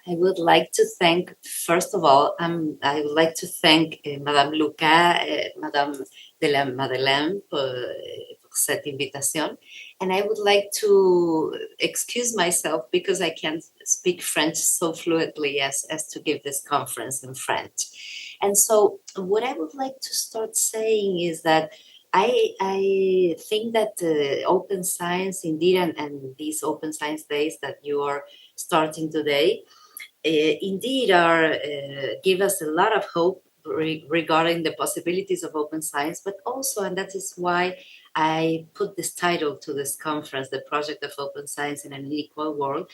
I would like to thank, first of all, I would like to thank Madame Luca, Madame de la Madeleine pour cette invitation. And I would like to excuse myself because I can't speak French so fluently as to give this conference in French. And so what I would like to start saying is that I think that open science indeed, and these open science days that you are starting today, indeed give us a lot of hope regarding the possibilities of open science, but also, and that is why I put this title to this conference, The Project of Open Science in an Unequal World.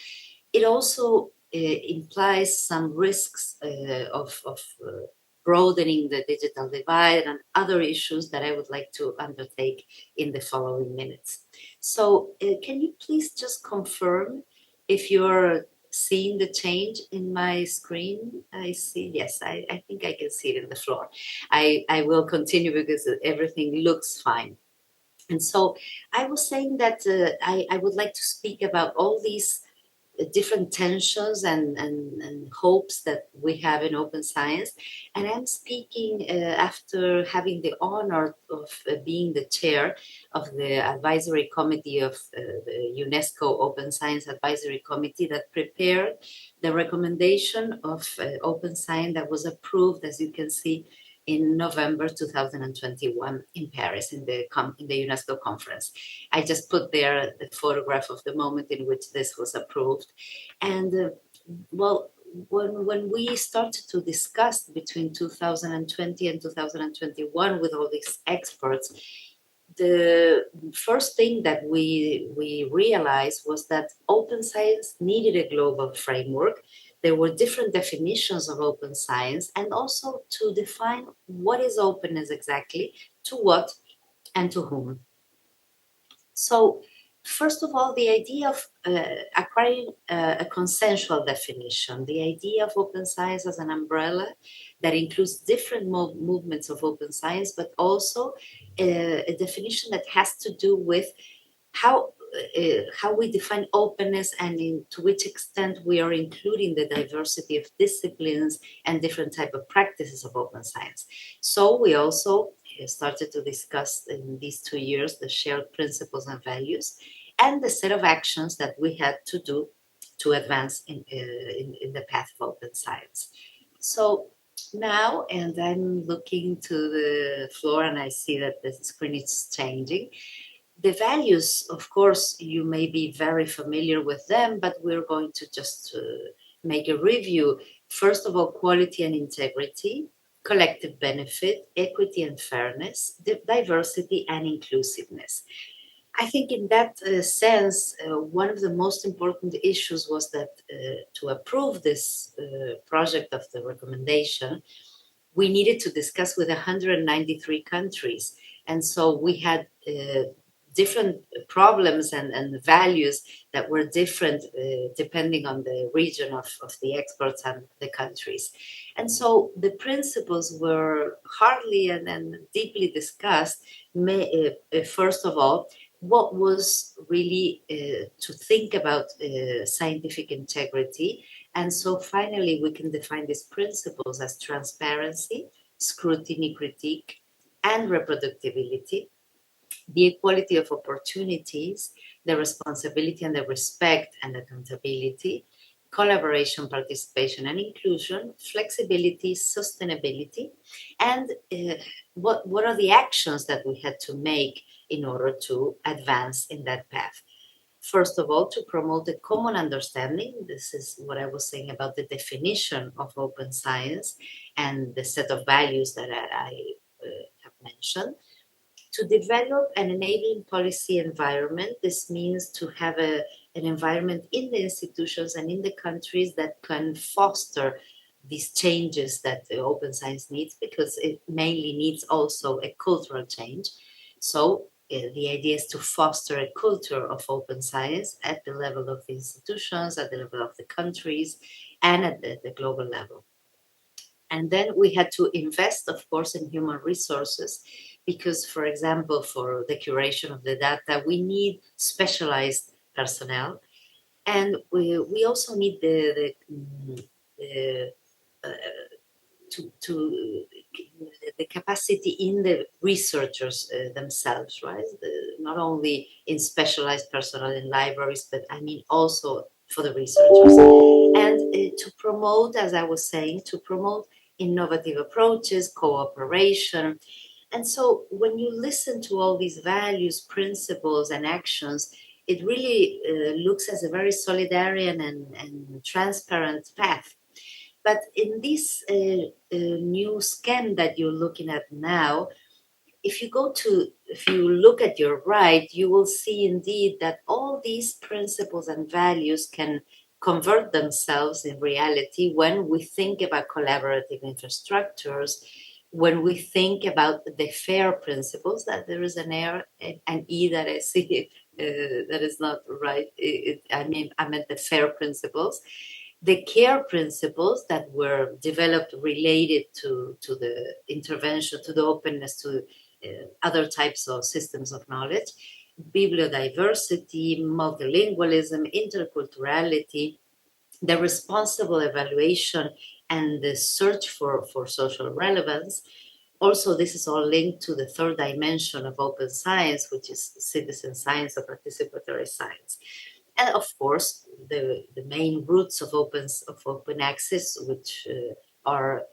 It also implies some risks of broadening the digital divide and other issues that I would like to undertake in the following minutes. So can you please just confirm if you're seeing the change in my screen? I see, yes, I think I can see it in the floor. I will continue because everything looks fine. And so I was saying that I would like to speak about all these different tensions and hopes that we have in open science. And I'm speaking after having the honor of being the chair of the advisory committee of the UNESCO Open Science Advisory Committee that prepared the recommendation of open science that was approved, as you can see, in November 2021 in Paris in the UNESCO conference. I just put there the photograph of the moment in which this was approved. And well, when we started to discuss between 2020 and 2021 with all these experts, the first thing that we realized was that open science needed a global framework. There were different definitions of open science, and also to define what is openness exactly, to what, and to whom. So, first of all, the idea of acquiring a consensual definition, the idea of open science as an umbrella that includes different movements of open science, but also a definition that has to do with how we define openness and to which extent we are including the diversity of disciplines and different type of practices of open science. So we also started to discuss in these 2 years the shared principles and values and the set of actions that we had to do to advance in the path of open science. So now, and I'm looking to the floor and I see that the screen is changing. The values, of course, you may be very familiar with them, but we're going to just make a review. First of all, quality and integrity, collective benefit, equity and fairness, diversity and inclusiveness. I think in that sense, one of the most important issues was that to approve this project of the recommendation, we needed to discuss with 193 countries. And so we had different problems and values that were different depending on the region of the experts and the countries. And so the principles were hardly and deeply discussed. First of all, what was really to think about scientific integrity. And so finally, we can define these principles as transparency, scrutiny, critique, and reproducibility, the equality of opportunities, the responsibility and the respect and accountability, collaboration, participation and inclusion, flexibility, sustainability, and what are the actions that we had to make in order to advance in that path. First of all, to promote a common understanding. This is what I was saying about the definition of open science and the set of values that I have mentioned. To develop an enabling policy environment, this means to have an environment in the institutions and in the countries that can foster these changes that the open science needs, because it mainly needs also a cultural change. So the idea is to foster a culture of open science at the level of the institutions, at the level of the countries, and at the global level. And then we had to invest, of course, in human resources, because, for example, for the curation of the data, we need specialized personnel. And we also need the the capacity in the researchers themselves, right? Not only in specialized personnel in libraries, but I mean also for the researchers. And to promote, as I was saying, to promote innovative approaches, cooperation. And so when you listen to all these values, principles, and actions, it really looks as a very solidarian and transparent path. But in this new scan that you're looking at now, if you look at your right, you will see indeed that all these principles and values can convert themselves in reality when we think about collaborative infrastructures, when we think about the FAIR principles, that there is an E that I see that is not right. I meant the FAIR principles, the care principles that were developed related to the intervention, to the openness to other types of systems of knowledge, bibliodiversity, multilingualism, interculturality, the responsible evaluation, and the search for social relevance. Also, this is all linked to the third dimension of open science, which is citizen science or participatory science. And of course, the main roots of open access, which are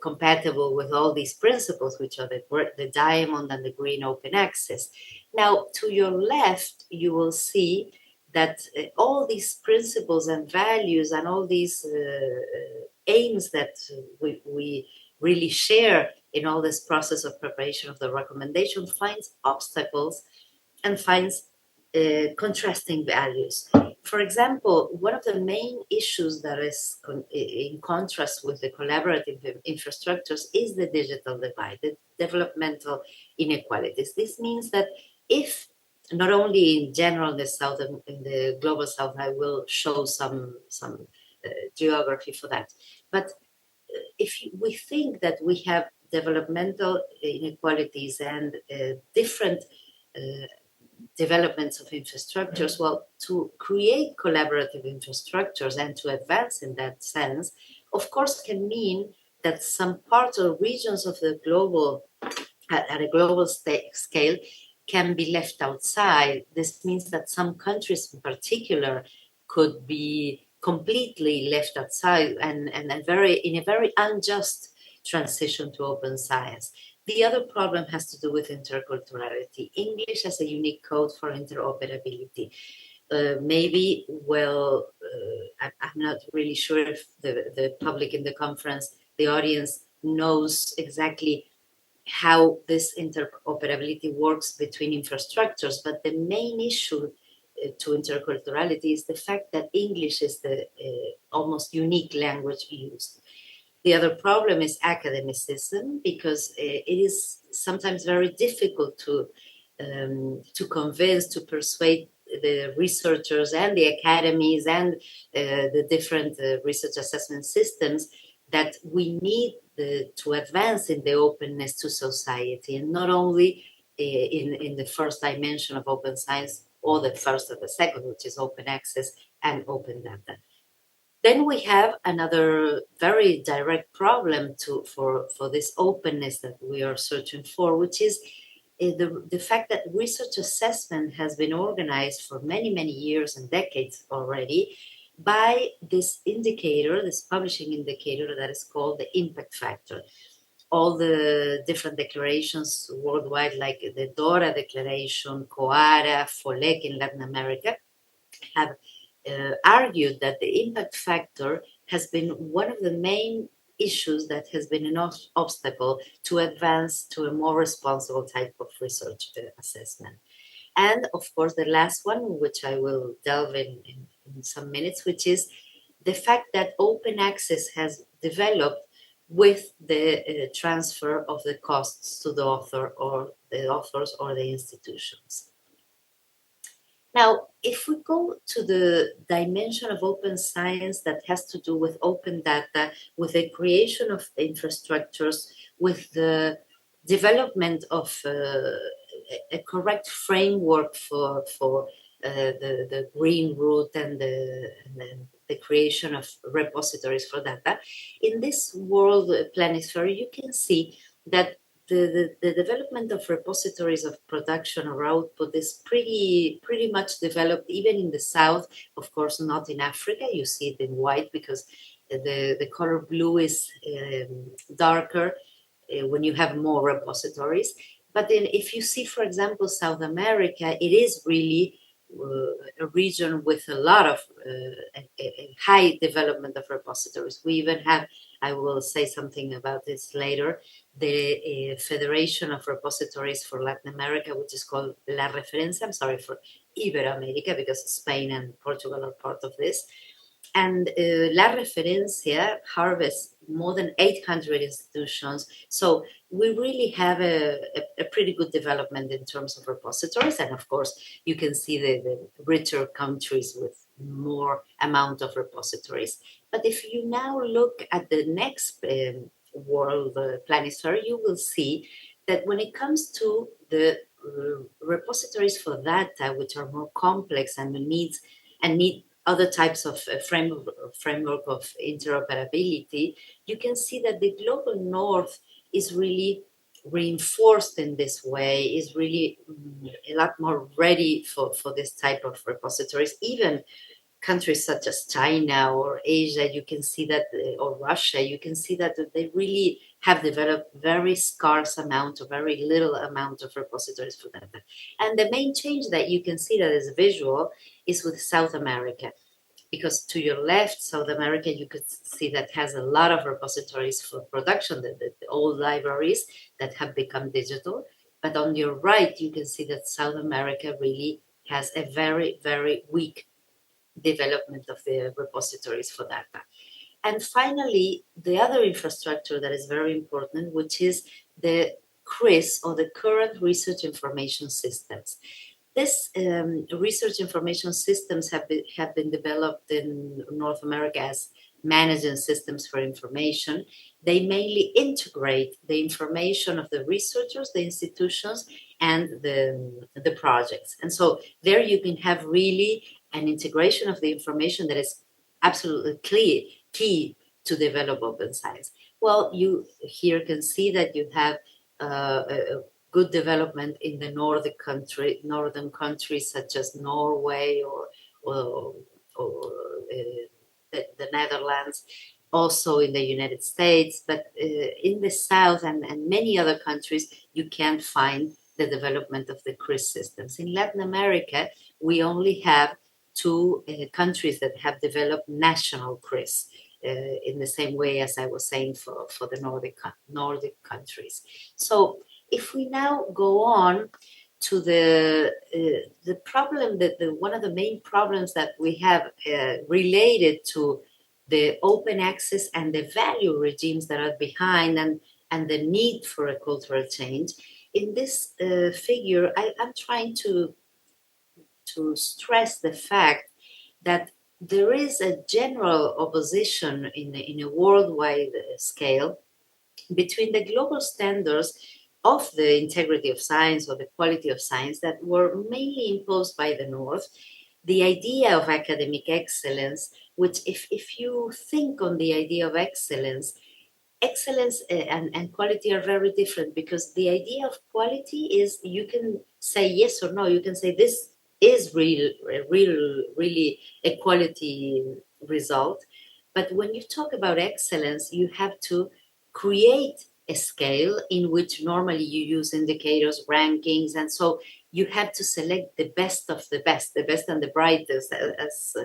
compatible with all these principles, which are the diamond and the green open access. Now, to your left, you will see that all these principles and values and all these aims that we really share in all this process of preparation of the recommendation finds obstacles and finds contrasting values. For example, one of the main issues that is in contrast with the collaborative infrastructures is the digital divide, the developmental inequalities. This means that if not only in general in the South and in the global South, I will show some geography for that, but if we think that we have developmental inequalities and different developments of infrastructures, well, to create collaborative infrastructures and to advance in that sense, of course, can mean that some parts or regions of the global, at a global scale, can be left outside. This means that some countries in particular could be completely left outside and in a very unjust transition to open science. The other problem has to do with interculturality. English as a unique code for interoperability. Maybe, I'm not really sure if the public in the conference, the audience knows exactly how this interoperability works between infrastructures, but the main issue to interculturality is the fact that English is the almost unique language used. The other problem is academicism, because it is sometimes very difficult to convince, to persuade the researchers and the academies and the different research assessment systems that we need to advance in the openness to society, and not only in the first dimension of open science or the first or the second, which is open access and open data. Then we have another very direct problem for this openness that we are searching for, which is the fact that research assessment has been organized for many, many years and decades already by this indicator, this publishing indicator that is called the impact factor. All the different declarations worldwide, like the DORA declaration, COARA, FOLEC in Latin America, have argued that the impact factor has been one of the main issues that has been an obstacle to advance to a more responsible type of research assessment. And of course, the last one, which I will delve in some minutes, which is the fact that open access has developed with the transfer of the costs to the author or the authors or the institutions. Now, if we go to the dimension of open science that has to do with open data, with the creation of infrastructures, with the development of a correct framework for the green route and the creation of repositories for data. In this World Planisphere, you can see that the development of repositories of production or output is pretty much developed even in the south. Of course, not in Africa. You see it in white because the color blue is darker when you have more repositories. But then if you see, for example, South America, it is really a region with a lot of a high development of repositories. We even have, I will say something about this later, the Federation of Repositories for Latin America, which is called La Referencia. I'm sorry for Iberoamerica because Spain and Portugal are part of this. And La Referencia harvests more than 800 institutions. So we really have a pretty good development in terms of repositories. And of course, you can see the richer countries with more amount of repositories. But if you now look at the next World Planisphere, you will see that when it comes to the repositories for data, which are more complex and need other types of framework of interoperability, you can see that the global north is really reinforced in this way, is really a lot more ready for this type of repositories. Even countries such as China or Asia, you can see that, or Russia, you can see that they really have developed very scarce amount or very little amount of repositories for data. And the main change that you can see that is visual is with South America. Because to your left, South America, you could see that has a lot of repositories for production, the old libraries that have become digital. But on your right, you can see that South America really has a very, very weak development of the repositories for data. And finally, the other infrastructure that is very important, which is the CRIS, or the Current Research Information Systems. This research information systems have been developed in North America as managing systems for information. They mainly integrate the information of the researchers, the institutions, and the projects. And so there you can have really an integration of the information that is absolutely key to develop open science. Well, you here can see that you have a good development in the northern countries such as Norway or the Netherlands, also in the United States, but in the South and many other countries, you can't find the development of the CRIS systems. In Latin America, we only have two countries that have developed national CRIS. In the same way as I was saying for the Nordic countries. So if we now go on to the problem that one of the main problems that we have related to the open access and the value regimes that are behind and the need for a cultural change. In this figure, I'm trying to stress the fact that there is a general opposition in a worldwide scale between the global standards of the integrity of science or the quality of science that were mainly imposed by the North, the idea of academic excellence, which if you think on the idea of excellence and quality are very different, because the idea of quality is you can say yes or no, you can say this is really a quality result. But when you talk about excellence, you have to create a scale in which normally you use indicators, rankings, and so you have to select the best of the best and the brightest, as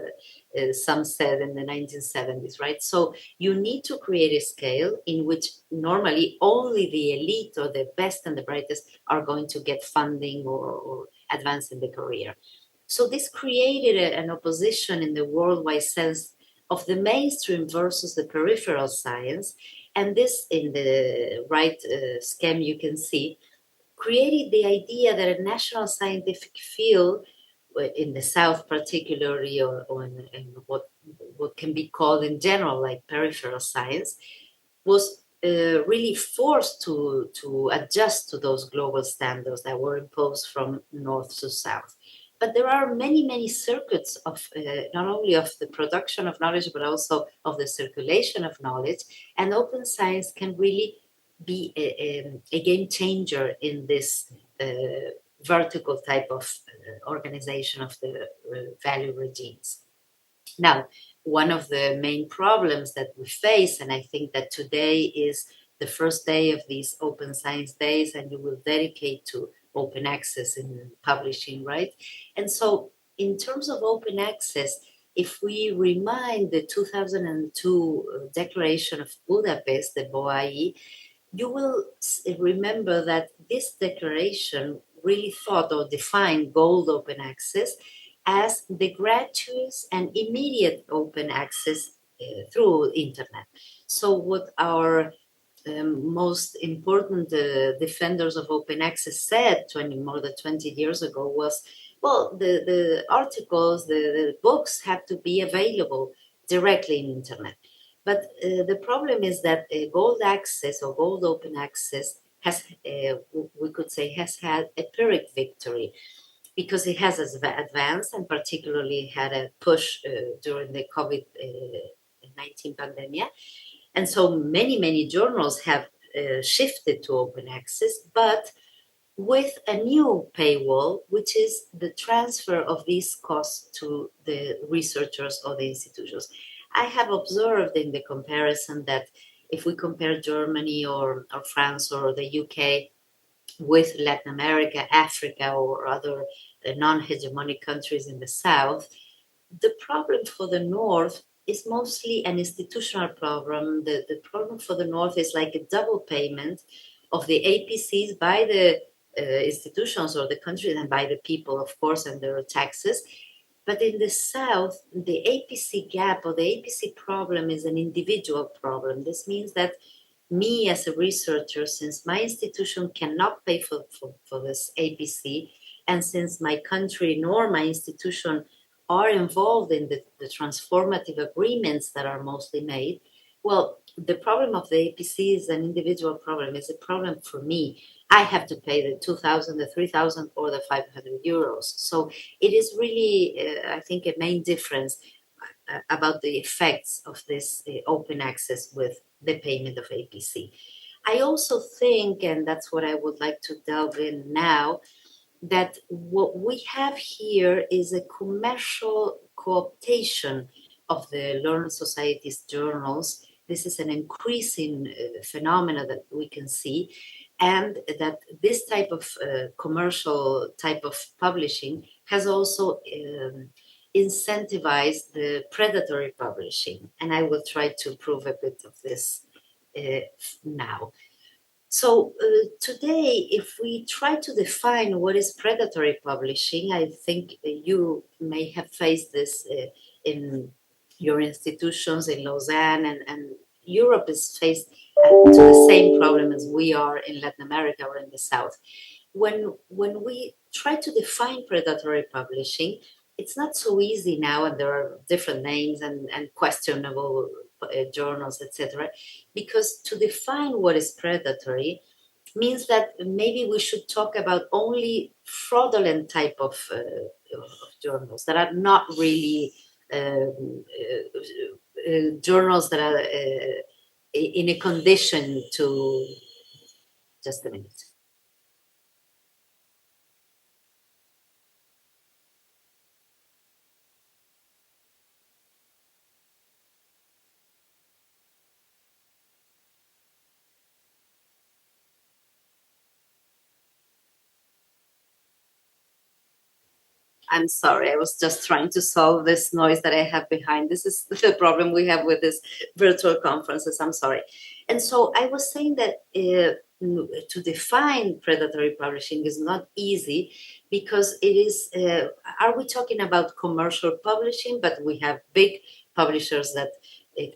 some said in the 1970s, right? So you need to create a scale in which normally only the elite or the best and the brightest are going to get funding or advance in the career. So this created an opposition in the worldwide sense of the mainstream versus the peripheral science. And this, in the right scheme, you can see, created the idea that a national scientific field, in the South particularly, or in what can be called in general like peripheral science, was really forced to adjust to those global standards that were imposed from north to south. But there are many circuits of not only of the production of knowledge, but also of the circulation of knowledge. And open science can really be a game changer in this vertical type of organization of the value regimes. Now, one of the main problems that we face, and I think that today is the first day of these open science days, and you will dedicate to open access in publishing, right? And so, in terms of open access, if we remind the 2002 Declaration of Budapest, the BOAI, you will remember that this declaration really thought or defined gold open access as the gratuitous and immediate open access through internet. So what our most important defenders of open access said more than 20 years ago was, well, the articles, the books have to be available directly in internet. But the problem is that gold access or gold open access has, we could say, has had a Pyrrhic victory because it has advanced and particularly had a push during the COVID-19 pandemic. And so many journals have shifted to open access, but with a new paywall, which is the transfer of these costs to the researchers or the institutions. I have observed in the comparison that if we compare Germany or France or the UK with Latin America, Africa, or other non-hegemonic countries in the South, the problem for the North is mostly an institutional problem. The problem for the North is like a double payment of the APCs by the institutions or the countries and by the people, of course, and their taxes. But in the South, the APC gap or the APC problem is an individual problem. This means that me as a researcher, since my institution cannot pay for this APC, and since my country nor my institution are involved in the transformative agreements that are mostly made, well, the problem of the APC is an individual problem. It's a problem for me. I have to pay the 2,000, the 3,000, or the 500 euros. So it is really, I think, a main difference about the effects of this open access with the payment of APC. I also think, and that's what I would like to delve in now, that what we have here is a commercial cooptation of the learned societies journals. This is an increasing phenomena that we can see, and that this type of commercial type of publishing has also incentivized the predatory publishing. And I will try to prove a bit of this now. So today, if we try to define what is predatory publishing, I think you may have faced this in your institutions in Lausanne, and Europe is faced to the same problem as we are in Latin America or in the South. When we try to define predatory publishing, it's not so easy now, and there are different names and questionable journals, etc. Because to define what is predatory means that maybe we should talk about only fraudulent type of journals that are not really journals that are in a condition to. Just a minute. I'm sorry, I was just trying to solve this noise that I have behind. This is the problem we have with this virtual conferences. I'm sorry. And so I was saying that to define predatory publishing is not easy because it is, are we talking about commercial publishing? But we have big publishers that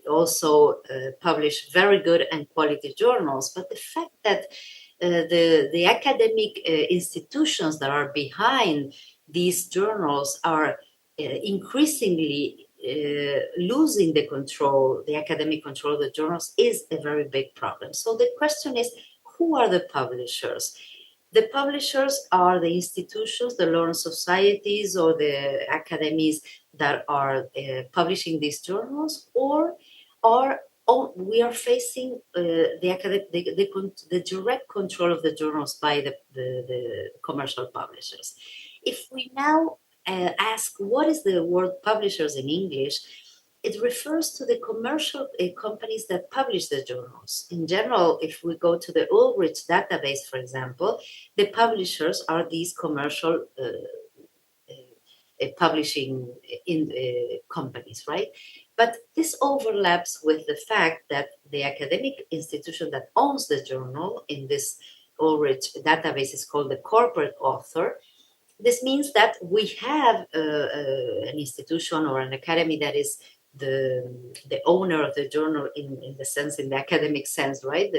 also publish very good and quality journals. But the fact that the academic institutions that are behind these journals are increasingly losing the control, the academic control of the journals is a very big problem. So the question is, who are the publishers? The publishers are the institutions, the learned societies, or the academies that are publishing these journals, or we are facing the direct control of the journals by the commercial publishers. If we now ask what is the word publishers in English, it refers to the commercial companies that publish the journals. In general, if we go to the Ulrich database, for example, the publishers are these commercial publishing companies, right? But this overlaps with the fact that the academic institution that owns the journal in this Ulrich database is called the corporate author. This means that we have an institution or an academy that is the owner of the journal in the sense, in the academic sense, right?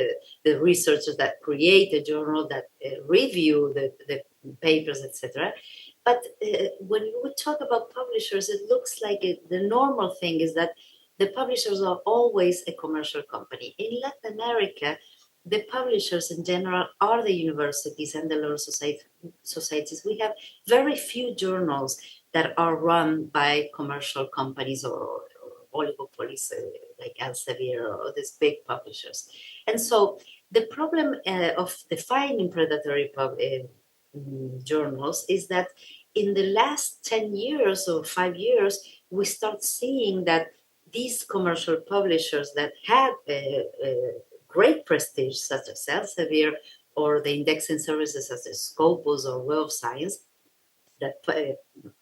The researchers that create the journal, that review the papers, etc. But when we talk about publishers, it looks like the normal thing is that the publishers are always a commercial company. In Latin America, the publishers in general are the universities and the learned societies. We have very few journals that are run by commercial companies or oligopolies like Elsevier or these big publishers. And so the problem of defining predatory journals is that in the last 10 years or 5 years, we start seeing that these commercial publishers that had great prestige, such as Elsevier, or the indexing services such as Scopus or Web of Science, that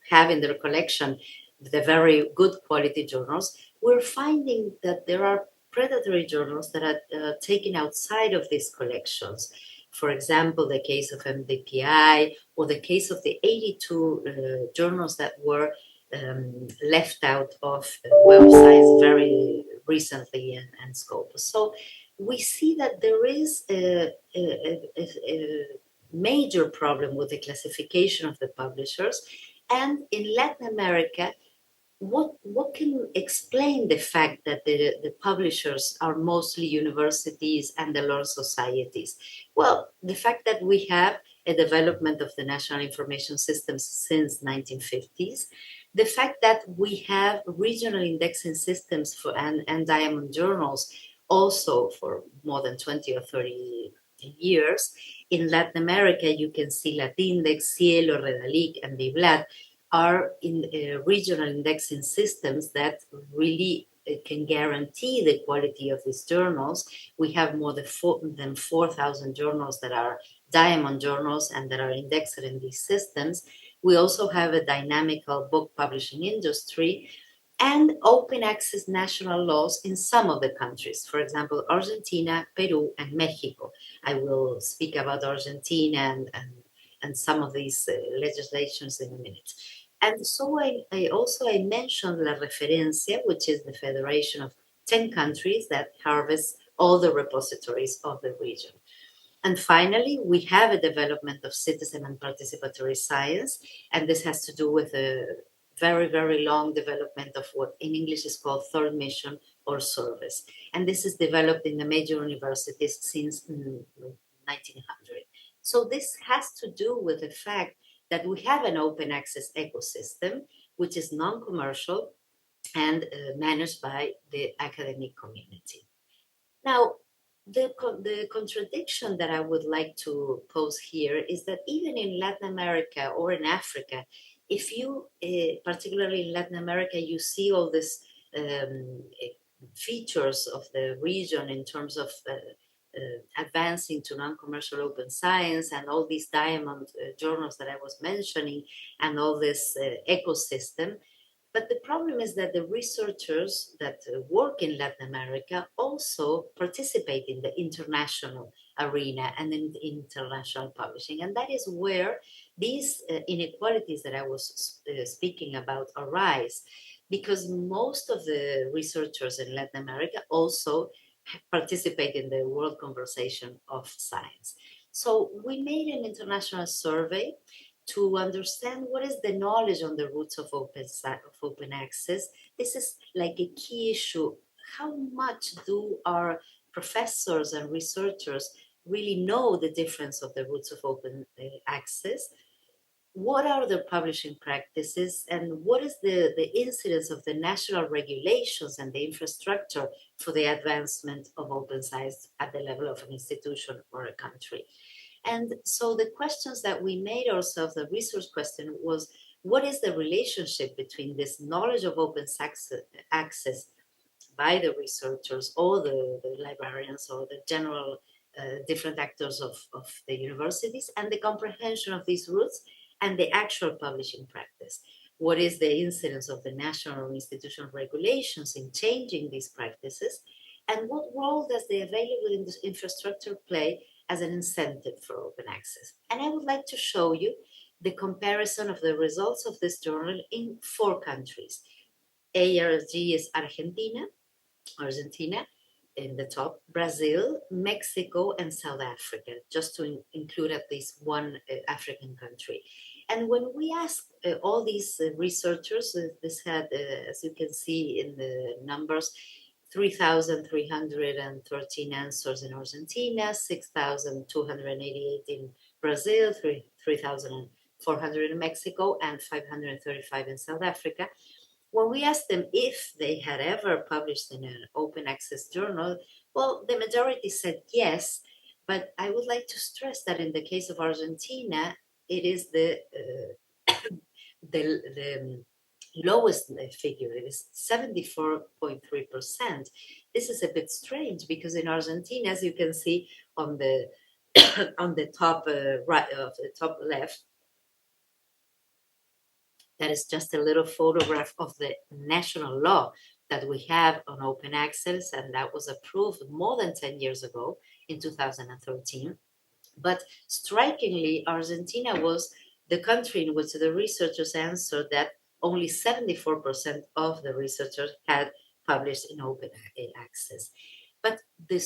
have in their collection the very good quality journals, we're finding that there are predatory journals that are taken outside of these collections. For example, the case of MDPI, or the case of the 82 journals that were left out of Web of Science very recently and Scopus. So we see that there is a major problem with the classification of the publishers. And in Latin America, what can explain the fact that the publishers are mostly universities and the learned societies? Well, the fact that we have a development of the national information systems since 1950s, the fact that we have regional indexing systems for and diamond journals also for more than 20 or 30 years. In Latin America, you can see Latindex, Cielo, Redalic, and Biblat are in regional indexing systems that really can guarantee the quality of these journals. We have more than 4,000 journals that are diamond journals and that are indexed in these systems. We also have a dynamical book publishing industry and open access national laws in some of the countries. For example, Argentina, Peru, and Mexico. I will speak about Argentina and some of these legislations in a minute. And so I mentioned La Referencia, which is the federation of 10 countries that harvest all the repositories of the region. And finally, we have a development of citizen and participatory science, and this has to do with a very, very long development of what in English is called third mission or service. And this is developed in the major universities since 1900. So this has to do with the fact that we have an open access ecosystem, which is non-commercial and managed by the academic community. Now, the contradiction that I would like to pose here is that even in Latin America or in Africa, if you, particularly in Latin America, you see all these features of the region in terms of advancing to non-commercial open science and all these diamond journals that I was mentioning and all this ecosystem. But the problem is that the researchers that work in Latin America also participate in the international arena and in international publishing. And that is where these inequalities that I was speaking about arise, because most of the researchers in Latin America also participate in the world conversation of science. So we made an international survey to understand what is the knowledge on the roots of open access. This is like a key issue. How much do our professors and researchers really know the difference of the roots of open access. What are the publishing practices, and what is the incidence of the national regulations and the infrastructure for the advancement of open science at the level of an institution or a country? And so the questions that we made ourselves, the research question was, what is the relationship between this knowledge of open access by the researchers or the librarians or the general different actors of the universities and the comprehension of these roots and the actual publishing practice? What is the incidence of the national or institutional regulations in changing these practices? And what role does the available infrastructure play as an incentive for open access? And I would like to show you the comparison of the results of this journal in 4 countries. ARG is Argentina in the top, Brazil, Mexico, and South Africa, just to include at least one African country. And when we asked all these researchers, this had, as you can see in the numbers, 3,313 answers in Argentina, 6,288 in Brazil, 3,400 in Mexico, and 535 in South Africa. When we asked them if they had ever published in an open access journal, well, the majority said yes, but I would like to stress that in the case of Argentina, it is the lowest figure. It is 74.3%. This is a bit strange because in Argentina, as you can see on the on the top right of the top left, that is just a little photograph of the national law that we have on open access, and that was approved more than 10 years ago in 2013. But strikingly, Argentina was the country in which the researchers answered that only 74% of the researchers had published in open access. But the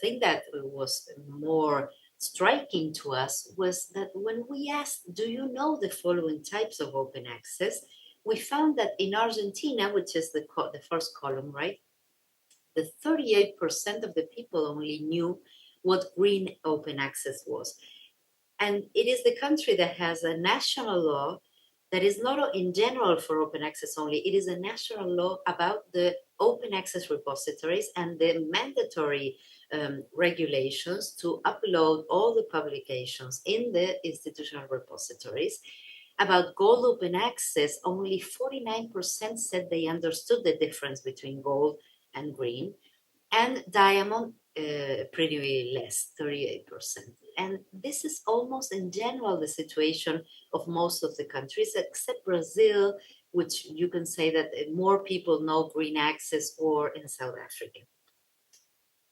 thing that was more striking to us was that when we asked, do you know the following types of open access? We found that in Argentina, which is the first column, right? The 38% of the people only knew what green open access was. And it is the country that has a national law that is not in general for open access only. It is a national law about the open access repositories and the mandatory regulations to upload all the publications in the institutional repositories. About gold open access, only 49% said they understood the difference between gold and green, and diamond pretty less, 38%. And this is almost in general the situation of most of the countries, except Brazil, which you can say that more people know green access, or in South Africa.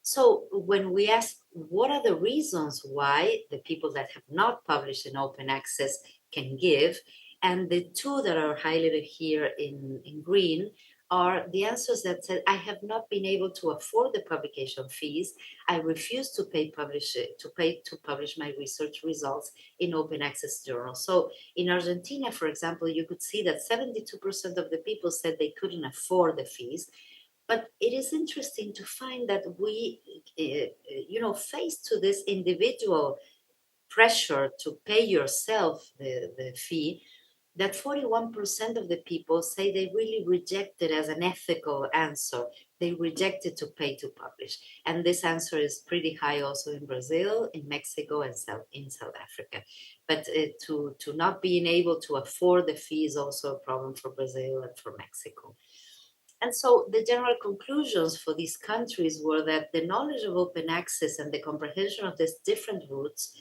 So when we ask what are the reasons why the people that have not published in open access can give, and the 2 that are highlighted here in green are the answers that said, I have not been able to afford the publication fees. I refuse to pay to publish my research results in open access journals. So in Argentina, for example, you could see that 72% of the people said they couldn't afford the fees. But it is interesting to find that we, faced to this individual pressure to pay yourself the fee, that 41% of the people say they really rejected as an ethical answer. They rejected to pay to publish. And this answer is pretty high also in Brazil, in Mexico, and in South Africa. But to not being able to afford the fee is also a problem for Brazil and for Mexico. And so the general conclusions for these countries were that the knowledge of open access and the comprehension of these different routes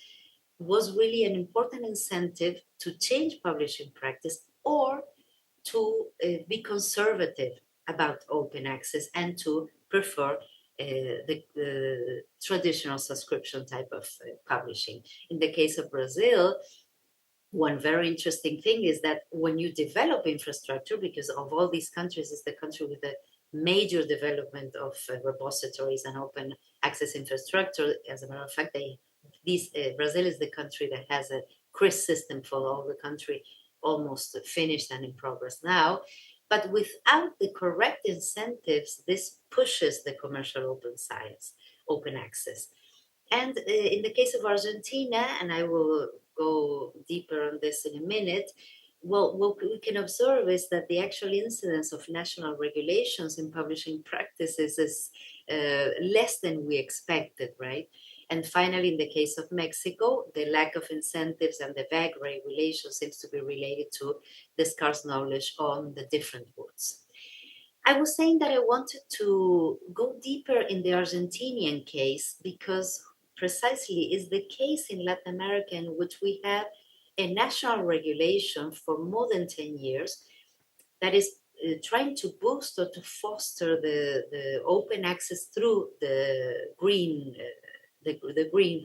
was really an important incentive to change publishing practice, or to be conservative about open access and to prefer the traditional subscription type of publishing. In the case of Brazil, one very interesting thing is that when you develop infrastructure, because of all these countries, is the country with the major development of repositories and open access infrastructure. As a matter of fact, Brazil is the country that has a CRIS system for all the country, almost finished and in progress now. But without the correct incentives, this pushes the commercial open science, open access. And in the case of Argentina, and I will go deeper on this in a minute, well, what we can observe is that the actual incidence of national regulations in publishing practices is less than we expected, right? And finally, in the case of Mexico, the lack of incentives and the vague regulation seems to be related to the scarce knowledge on the different woods. I was saying that I wanted to go deeper in the Argentinian case because precisely is the case in Latin America in which we have a national regulation for more than 10 years that is trying to boost or to foster the open access through the green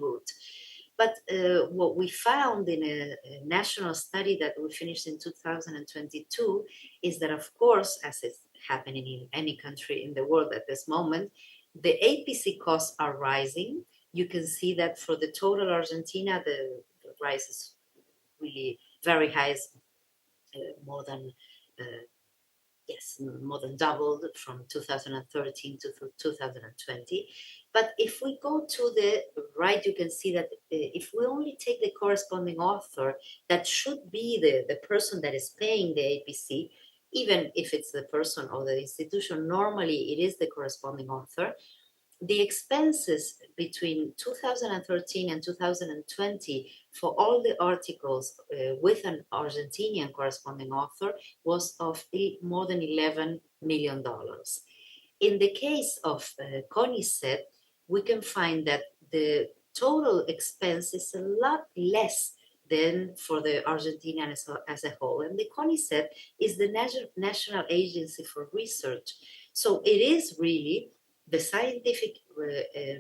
route. But what we found in a national study that we finished in 2022 is that, of course, as is happening in any country in the world at this moment, the APC costs are rising. You can see that for the total Argentina, the rise is really very high, more than yes, more than doubled from 2013 to 2020. But if we go to the right, you can see that if we only take the corresponding author, that should be the person that is paying the APC, even if it's the person or the institution, normally it is the corresponding author. The expenses between 2013 and 2020 for all the articles with an Argentinian corresponding author was of more than $11 million. In the case of CONICET, we can find that the total expense is a lot less than for the Argentina as a whole. And the CONICET is the National Agency for Research. So it is really the scientific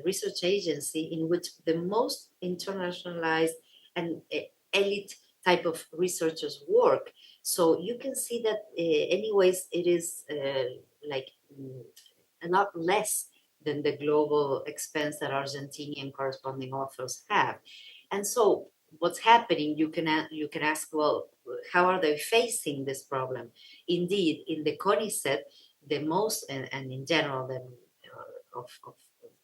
research agency in which the most internationalized and elite type of researchers work. So you can see that anyways, it is like a lot less than the global expense that Argentinian corresponding authors have. And so what's happening, you can ask, well, how are they facing this problem? Indeed, in the CONICET, the most, and in general, of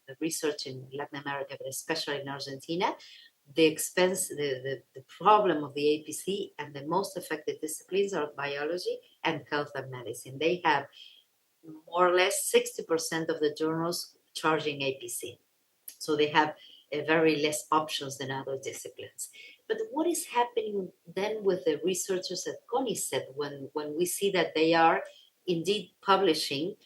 the research in Latin America, but especially in Argentina, the expense, the problem of the APC and the most affected disciplines are biology and health and medicine. They have more or less 60% of the journals charging APC. So they have very less options than other disciplines. But what is happening then with the researchers at CONICET when we see that they are indeed publishing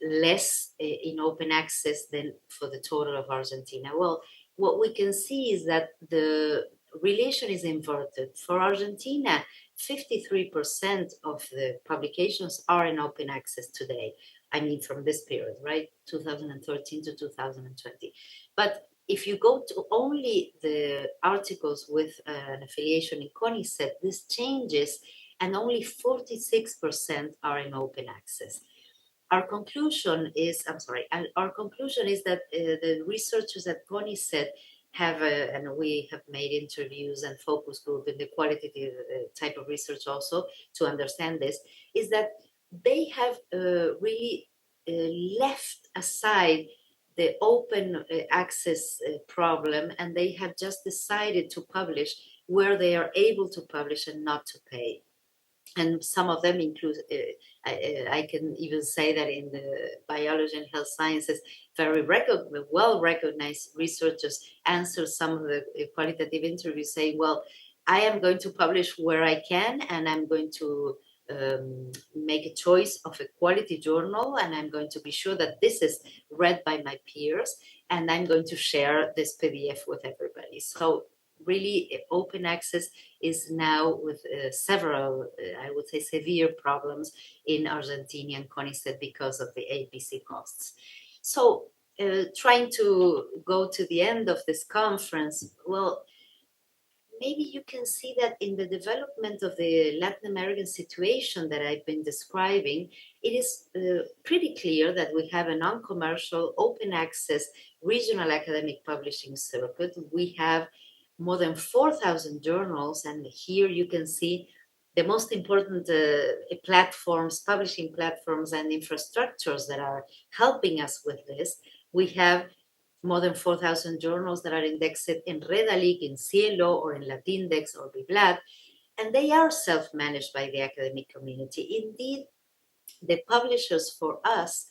less in open access than for the total of Argentina? Well, what we can see is that the relation is inverted. For Argentina, 53% of the publications are in open access today. I mean, from this period, right? 2013 to 2020. But if you go to only the articles with an affiliation in CONICET, this changes and only 46% are in open access. Our conclusion is that the researchers at CONICET have, and we have made interviews and focus group in the qualitative type of research also to understand this, is that they have really left aside the open access problem, and they have just decided to publish where they are able to publish and not to pay. And some of them include, I can even say that in the biology and health sciences, very well recognized researchers answer some of the qualitative interviews saying, well, I am going to publish where I can, and I'm going to make a choice of a quality journal, and I'm going to be sure that this is read by my peers, and I'm going to share this PDF with everybody. So really, open access is now with several, I would say, severe problems in Argentinian CONICET because of the APC costs. So trying to go to the end of this conference, well, maybe you can see that in the development of the Latin American situation that I've been describing, it is pretty clear that we have a non-commercial, open access, regional academic publishing circuit. We have more than 4,000 journals, and here you can see the most important platforms, publishing platforms and infrastructures that are helping us with this. We have more than 4,000 journals that are indexed in Redalic, in Cielo, or in Latindex or Biblat, and they are self-managed by the academic community. Indeed, the publishers for us,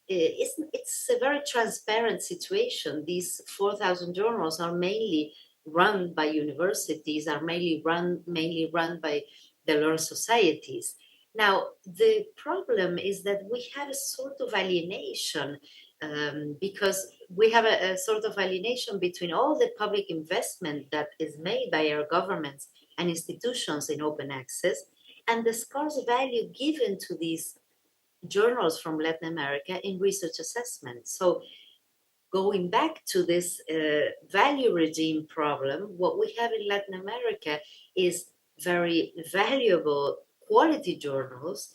it's a very transparent situation. These 4,000 journals are mainly run by universities, are mainly run by the learned societies. Now, the problem is that we have a sort of alienation, because we have a sort of alienation between all the public investment that is made by our governments and institutions in open access and the scarce value given to these journals from Latin America in research assessment. So going back to this value regime problem, what we have in Latin America is very valuable quality journals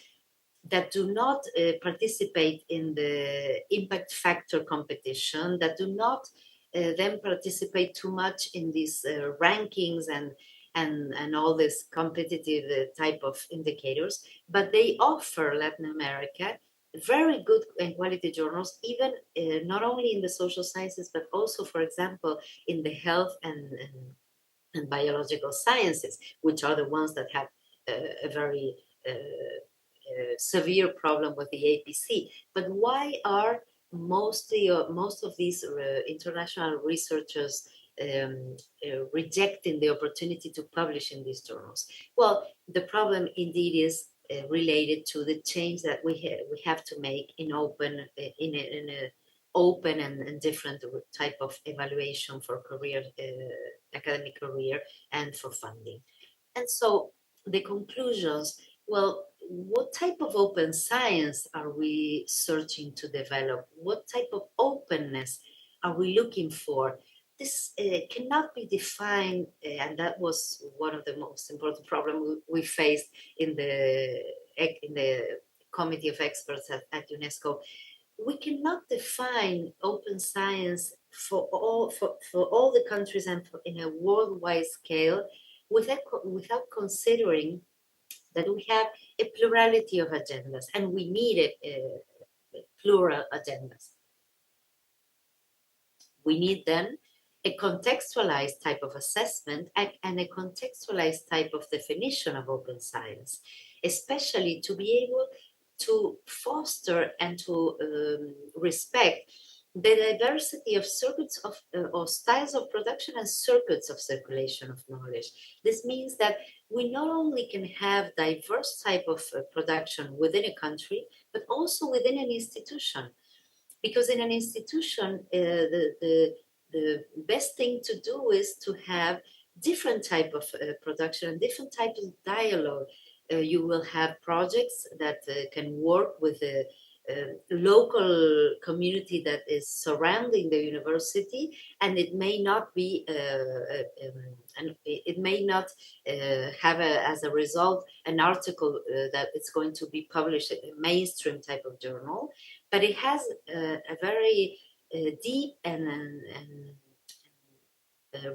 that do not participate in the impact factor competition, that do not then participate too much in these rankings and all this competitive type of indicators, but they offer Latin America very good and quality journals, even not only in the social sciences, but also, for example, in the health and biological sciences, which are the ones that have a very severe problem with the APC. But why are most of these international researchers rejecting the opportunity to publish in these journals? Well, the problem indeed is related to the change that we have to make in in a open and different type of evaluation for career, academic career, and for funding. And so the conclusions, well, what type of open science are we searching to develop? What type of openness are we looking for? This cannot be defined, and that was one of the most important problems we faced in the committee of experts at UNESCO. We cannot define open science for all the countries and in a worldwide scale without considering that we have a plurality of agendas and we need plural agendas. We need then a contextualized type of assessment and a contextualized type of definition of open science, especially to be able to foster and to respect the diversity of circuits of or styles of production and circuits of circulation of knowledge. This means that we not only can have diverse type of production within a country, but also within an institution. Because in an institution, the best thing to do is to have different type of production and different types of dialogue. You will have projects that can work with the local community that is surrounding the university, and it may not be and it may not have as a result an article that it's going to be published in a mainstream type of journal, but it has a very deep and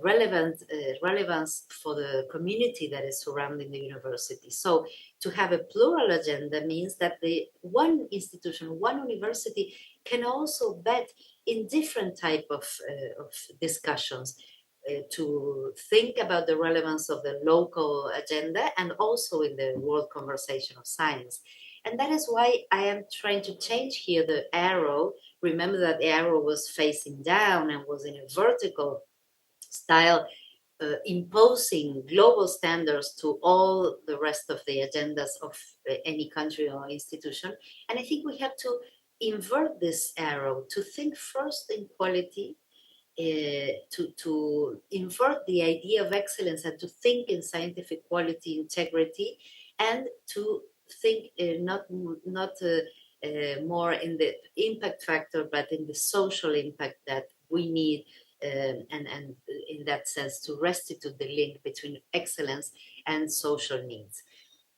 relevance for the community that is surrounding the university. So to have a plural agenda means that the one institution, one university can also bet in different type of discussions to think about the relevance of the local agenda and also in the world conversation of science. And that is why I am trying to change here the arrow. Remember that the arrow was facing down and was in a vertical style, imposing global standards to all the rest of the agendas of any country or institution. And I think we have to invert this arrow, to think first in quality, to invert the idea of excellence and to think in scientific quality, integrity, and to think not more in the impact factor, but in the social impact that we need, and in that sense to restitute the link between excellence and social needs.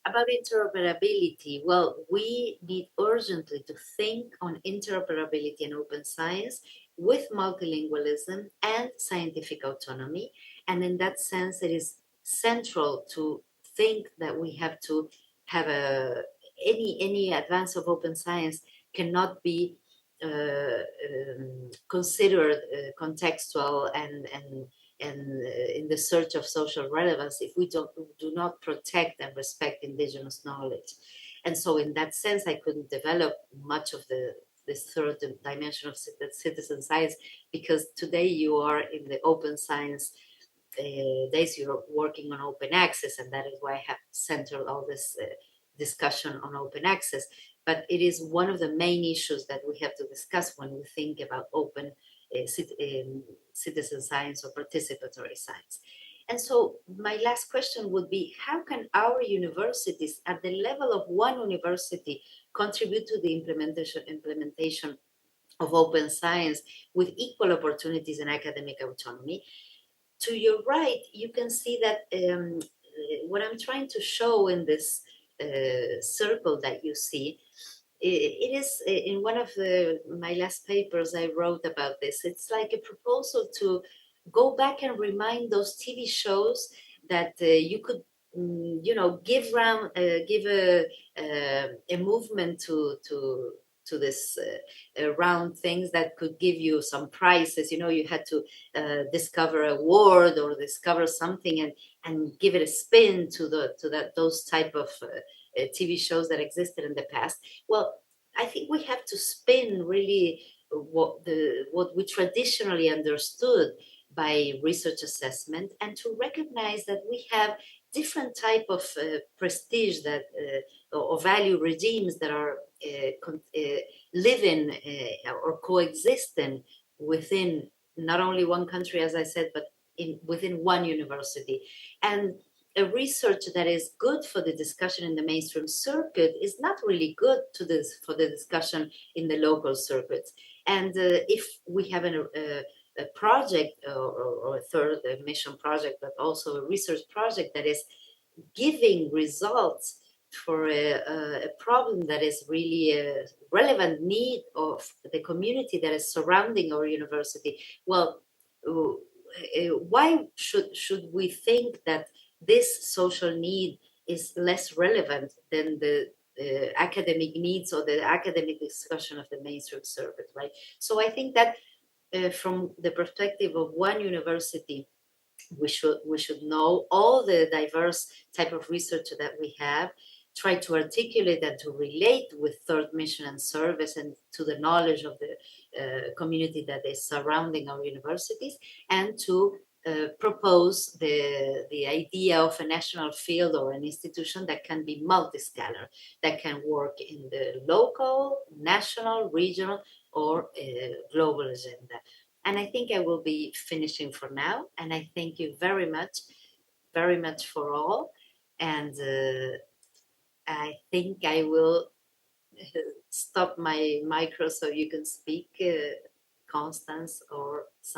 About interoperability, well, we need urgently to think on interoperability and open science with multilingualism and scientific autonomy. And in that sense, it is central to think that we have to have any advance of open science cannot be considered contextual and in the search of social relevance if we do not protect and respect indigenous knowledge. And so in that sense, I couldn't develop much of this third dimension of citizen science, because today you are in the open science days, you're working on open access, and that is why I have centered all this discussion on open access. But it is one of the main issues that we have to discuss when we think about open citizen science or participatory science. And so my last question would be, how can our universities at the level of one university contribute to the implementation of open science with equal opportunities and academic autonomy? To your right, you can see that what I'm trying to show in this circle that you see, it is in one of my last papers I wrote about this. It's like a proposal to go back and remind those TV shows that you could, give a movement to this round things that could give you some prizes. You had to discover a word or discover something and give it a spin to those type of TV shows that existed in the past. Well, I think we have to spin really what we traditionally understood by research assessment, and to recognize that we have different type of prestige that or value regimes that are living or coexisting within not only one country, as I said, but within one university. And a research that is good for the discussion in the mainstream circuit is not really good for the discussion in the local circuits. And if we have a project or a third mission project, but also a research project that is giving results for a problem that is really a relevant need of the community that is surrounding our university, well, why should we think that this social need is less relevant than the academic needs or the academic discussion of the mainstream circuit, right? So I think that from the perspective of one university, we should know all the diverse type of research that we have, try to articulate and to relate with third mission and service and to the knowledge of the community that is surrounding our universities, and to propose the idea of a national field or an institution that can be multiscalar, that can work in the local, national, regional, or global agenda. And I think I will be finishing for now. And I thank you very much for all. And I think I will stop my micro so you can speak, Constance or